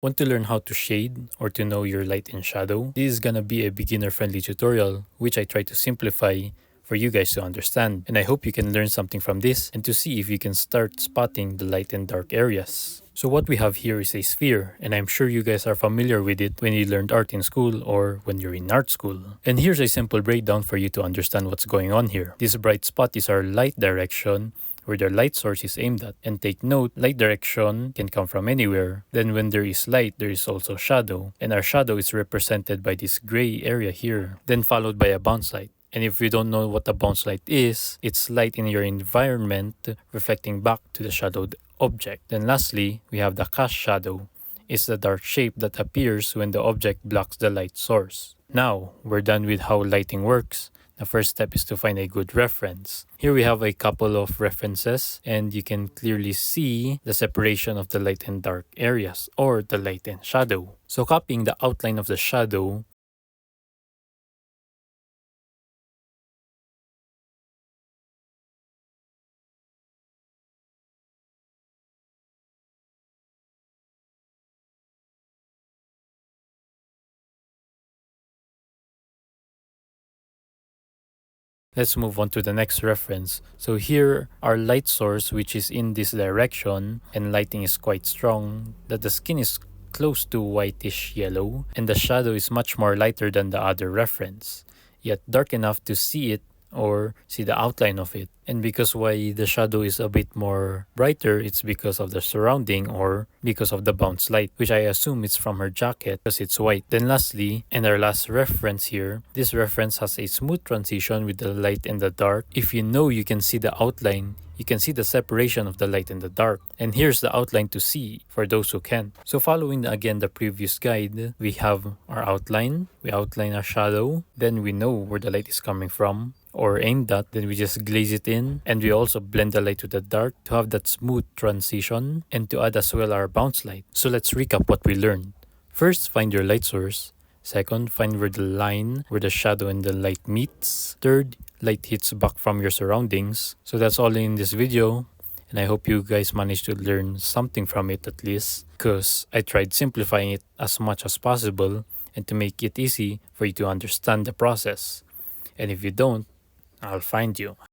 Want to learn how to shade or to know your light and shadow? This is gonna be a beginner-friendly tutorial which I try to simplify for you guys to understand. And I hope you can learn something from this and to see if you can start spotting the light and dark areas. So what we have here is a sphere, and I'm sure you guys are familiar with it when you learned art in school or when you're in art school. And here's a simple breakdown for you to understand what's going on here. This bright spot is our light direction, where the light source is aimed at. And take note, light direction can come from anywhere. Then when there is light, there is also shadow. And our shadow is represented by this gray area here, then followed by a bounce light. And if you don't know what a bounce light is, it's light in your environment reflecting back to the shadowed object. Then lastly, we have the cast shadow. It's the dark shape that appears when the object blocks the light source. Now, we're done with how lighting works. The first step is to find a good reference. Here we have a couple of references, and you can clearly see the separation of the light and dark areas, or the light and shadow. So copying the outline of the shadow, let's move on to the next reference. So here, our light source, which is in this direction, and lighting is quite strong, that the skin is close to whitish yellow, and the shadow is much more lighter than the other reference, yet dark enough to see it or see the outline of it. And because why the shadow is a bit more brighter, it's because of the surrounding or because of the bounce light, which I assume it's from her jacket because it's white. Then lastly, and our last reference here, this reference has a smooth transition with the light and the dark. If you know you can see the outline, you can see the separation of the light and the dark. And here's the outline to see for those who can. So following again the previous guide, we have our outline, we outline our shadow, then we know where the light is coming from or aimed at, then we just glaze it in, and we also blend the light to the dark to have that smooth transition and to add as well our bounce light. So let's recap what we learned. First, find your light source. Second, find where the line where the shadow and the light meets. Third, light hits back from your surroundings. So that's all in this video, and I hope you guys managed to learn something from it at least, because I tried simplifying it as much as possible and to make it easy for you to understand the process. And if you don't, I'll find you.